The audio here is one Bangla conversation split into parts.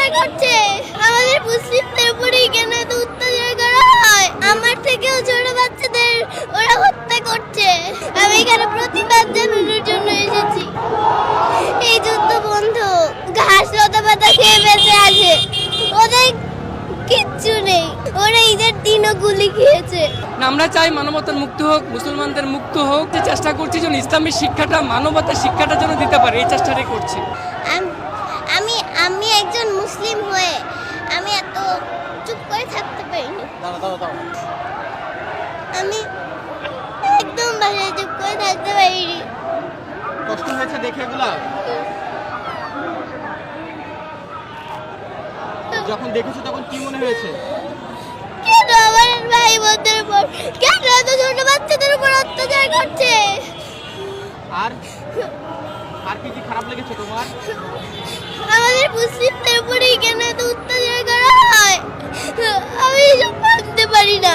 অত্যাচার করছে। আমাদের মুসলিমদের উপরেই কেন এত অত্যাচার করা হয়? আমার থেকেও ছোট বাচ্চাদের ওরা হত্যা করছে। আমি এখানে প্রতিবাদ জানানোর জন্য এসেছি। এই যুদ্ধ বন্ধ। ঘাস লতা পাতা খেয়ে বেঁচে আছে, ওদের কিচ্ছু নেই। ওরা ঈদের দিনও গুলি খেয়েছে। আমরা চাই মানবতার মুক্ত হোক, মুসলমানদের মুক্ত হোক। যে চেষ্টা করছি যেন ইসলামের শিক্ষাটা, মানবতার শিক্ষাটা যেন দিতে পারে, এই চেষ্টাটাই করছি। আমি আমি একজন মুসলিম হয়ে আমি এত চুপ করে থাকতে পারিনি। আমি একদম বাসায় চুপ করে থাকতে পারিনি। কষ্ট হয়েছে দেখে এগুলা? যখন দেখেছো তখন কি মনে হয়েছে? কেন আমার ভাই বোনদের উপর, কেন এত ছোট বাচ্চাদের উপর অত্যাচার করছে? আর আর কি কি খারাপ লেগেছে তোমার? আমাদের মুসলিমদের উপরেই কেন এত অত্যাচার করা হয়? আমি এসব মানতে পারি না।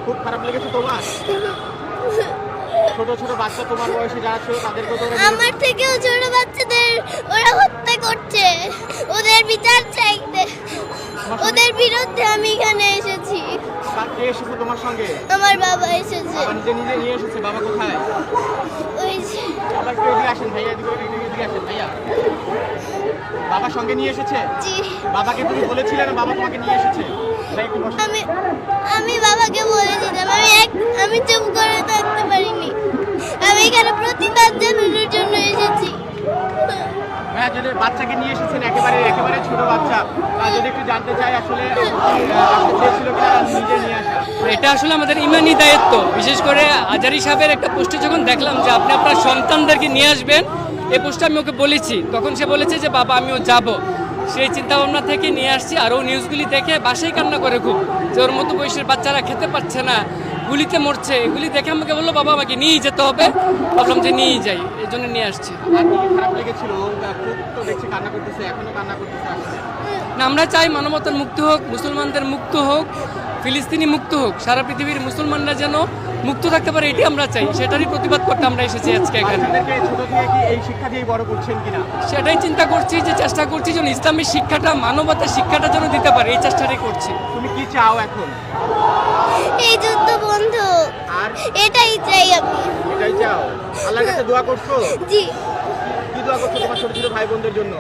খুব খারাপ লেগেছে তোমার? ছোট ছোট বাচ্চা তোমার বয়সে যারা ছিল তাদেরকে তো ওরা আমার থেকেও ছোট বাচ্চাদের ওরা হত্যা করছে। ওদের বিচার চাইতে, ওদের বিরুদ্ধে আমি এখানে এসেছি। কে এসেছে তোমার সঙ্গে? আমার বাবা এসেছে। বাবা নিজে নিজে নিয়ে এসেছে। বাবা কোথায়? ওই যে বাবা একটু এদিকে আসেন ভাইয়া, এদিকে আসেন ভাইয়া। বাবা সঙ্গে নিয়ে এসেছে? জি। বাবাকে তুমি বলেছিলে না বাবা তোমাকে নিয়ে এসেছে? ভাই একটু বসো। আমি বাবাকে বলেছিলাম। আমি চুপ করে থাকতে পারিনি। আমি এখানে প্রতিবাদ জানানোর জন্য এসেছি। হ্যাঁ, যদি বাচ্চাকে নিয়ে এসেছেন, একেবারে ছোট বাচ্চা, যদি একটু জানতে চাই আসলে চেয়েছিল কিনা নিজে নিয়ে আসা? এটা আসলে আমাদের ইমানি দায়িত্ব। বিশেষ করে আজারি সাহেবের একটা পোস্টে যখন দেখলাম যে আপনি আপনার সন্তানদেরকে নিয়ে আসবেন, এই পোস্টে আমি ওকে বলেছি, তখন সে বলেছে যে বাবা আমিও যাব। সেই চিন্তা ভাবনা থেকে নিয়ে আসছি। আর ও নিউজগুলি দেখে বাসায় কান্না করে খুব, যে ওর মতো বয়সের বাচ্চারা খেতে পারছে না, গুলিতে মরছে। এগুলি দেখে আমাকে বললো বাবা আমাকে নিয়েই যেতে হবে। ভাবলাম যে নিয়েই যাই, এই জন্য নিয়ে আসছি। আর কি খারাপ লেগেছিল? খুব তো দেখছি কান্না করতেছে, এখনো কান্না করতেছে আসলে। না, আমরা চাই মানবতার মুক্ত হোক, মুসলমানদের মুক্ত হোক, ফিলিস্তিনি মুক্ত হোক, সারা পৃথিবীর মুসলমানরা যেন মুক্ত থাকতে পারে, এটি আমরা চাই। সেটারই প্রতিবাদ করতে আমরা এসেছি আজকে এখানে। বাচ্চাদেরকে ছোট থেকে কি এই শিক্ষা দিয়ে বড় করছেন কিনা? সেটাই চিন্তা করছি, যে চেষ্টা করছি যেন ইসলামের শিক্ষাটা, মানবতার শিক্ষাটা যেন দিতে পারে, এই চেষ্টাটাই করছি। তুমি কি চাও এখন? এই যুদ্ধ বন্ধ। আর এটাই চাই আমি। এটাই চাও? আল্লাহর কাছে দোয়া করছো? জি। কি দোয়া করছো তোমার ছোট ছোট ভাই বোনদের জন্য?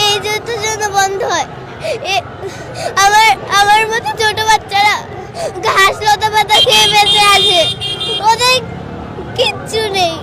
এই যুদ্ধ যেন বন্ধ হয়। আমার মতো ছোট বাচ্চারা ঘাস লতা পাতা খেয়ে বেঁচে আছে, ওদের কিচ্ছু নেই।